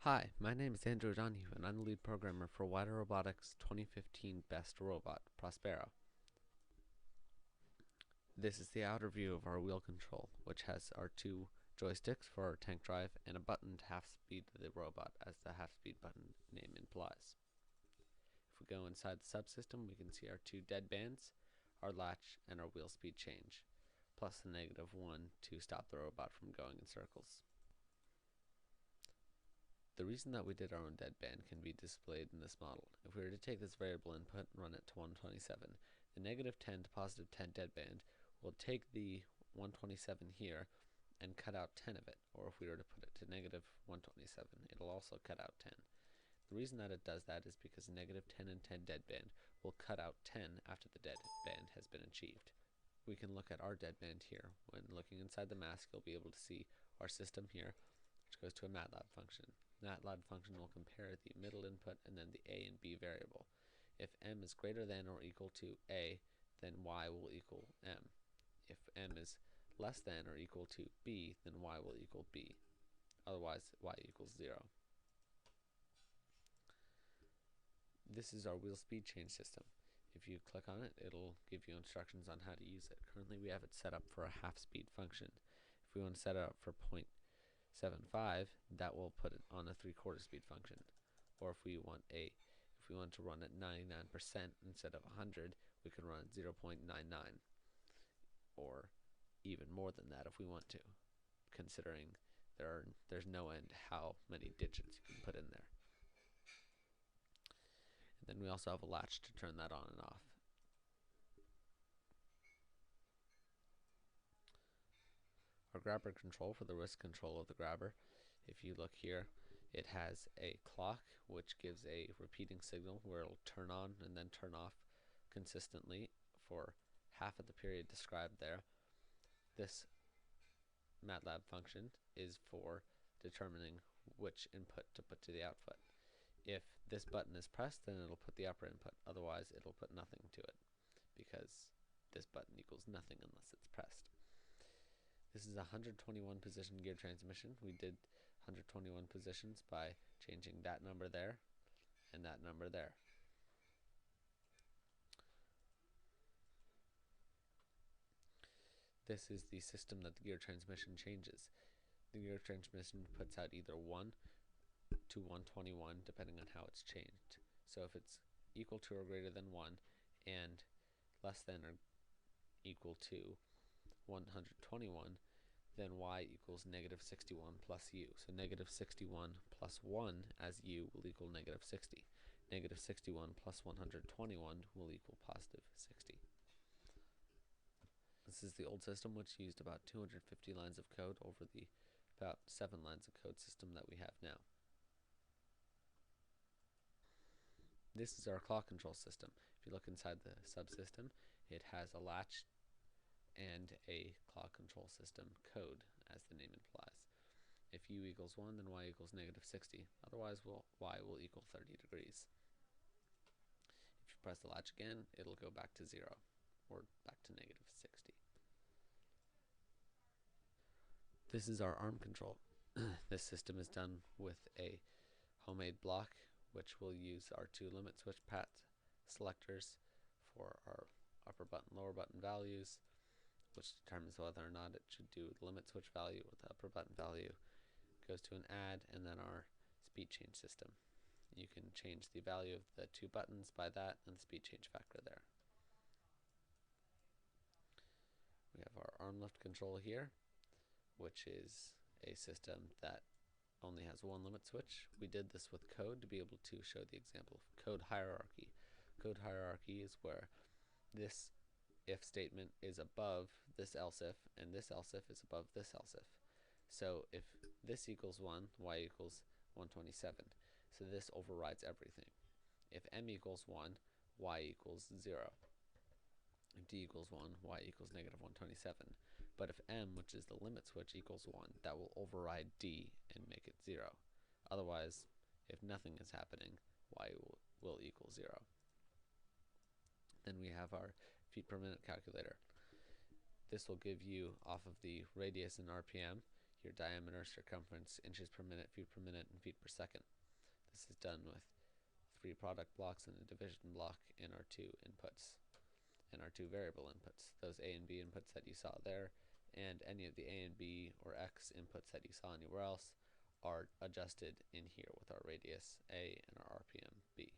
Hi, my name is Andrew Donahue, and I'm the lead programmer for Wider Robotics' 2015 Best Robot, Prospero. This is the outer view of our wheel control, which has our two joysticks for our tank drive and a button to half speed the robot, as the half speed button name implies. If we go inside the subsystem, we can see our two dead bands, our latch, and our wheel speed change, plus the -1 to stop the robot from going in circles. The reason that we did our own deadband can be displayed in this model. If we were to take this variable input and run it to 127, the -10 to +10 deadband will take the 127 here and cut out 10 of it. Or if we were to put it to -127, it'll also cut out 10. The reason that it does that is because -10 and 10 deadband will cut out 10 after the deadband has been achieved. We can look at our deadband here. When looking inside the mask, you'll be able to see our system here, which goes to a MATLAB function. MATLAB function will compare the middle input and then the a and b variable. If m is greater than or equal to a, then y will equal m. If m is less than or equal to b, then y will equal b. Otherwise, y equals 0. This is our wheel speed change system. If you click on it, it'll give you instructions on how to use it. Currently, we have it set up for a half speed function. If we want to set it up for 0.75, that will put it on a 3/4 speed function. Or if we want to run at 99% instead of 100, we can run at 0.99, or even more than that if we want to, considering there's no end to how many digits you can put in there. And then we also have a latch to turn that on and off. Our grabber control for the wrist control of the grabber. If you look here, it has a clock which gives a repeating signal where it'll turn on and then turn off consistently for half of the period described there. This MATLAB function is for determining which input to put to the output. If this button is pressed, then it'll put the upper input. Otherwise, it'll put nothing to it, because this button equals nothing unless it's pressed. This is a 121 position gear transmission. We did 121 positions by changing that number there and that number there. This is the system that the gear transmission changes. The gear transmission puts out either 1 to 121 depending on how it's changed. So if it's equal to or greater than 1 and less than or equal to 121, then y equals -61 plus u. So -61 plus 1 as u will equal -60. -61 plus 121 will equal +60. This is the old system, which used about 250 lines of code over the about 7 lines of code system that we have now. This is our clock control system. If you look inside the subsystem, it has a latch and a clock control system code, as the name implies. If u equals 1, then y equals -60. Otherwise, y will equal 30 degrees. If you press the latch again, it'll go back to 0, or back to -60. This is our arm control. This system is done with a homemade block, which will use our two limit switch path selectors for our upper button, lower button values, which determines whether or not it should do the limit switch value or the upper button value. It goes to an add, and then our speed change system. You can change the value of the two buttons by that and the speed change factor there. We have our arm lift control here, which is a system that only has one limit switch. We did this with code to be able to show the example of code hierarchy. Code hierarchy is where this if statement is above this else if, and this else if is above this else if. So if this equals 1, y equals 127. So this overrides everything. If m equals 1, y equals 0. If d equals 1, y equals -127. But if m, which is the limit switch, equals 1, that will override d and make it 0. Otherwise, if nothing is happening, y will equal 0. Then we have our feet per minute calculator. This will give you, off of the radius in RPM, your diameter, circumference, inches per minute, feet per minute, and feet per second. This is done with 3 product blocks and a division block in our 2 inputs, and our 2 variable inputs, those A and B inputs that you saw there, and any of the A and B or X inputs that you saw anywhere else are adjusted in here with our radius A and our RPM B.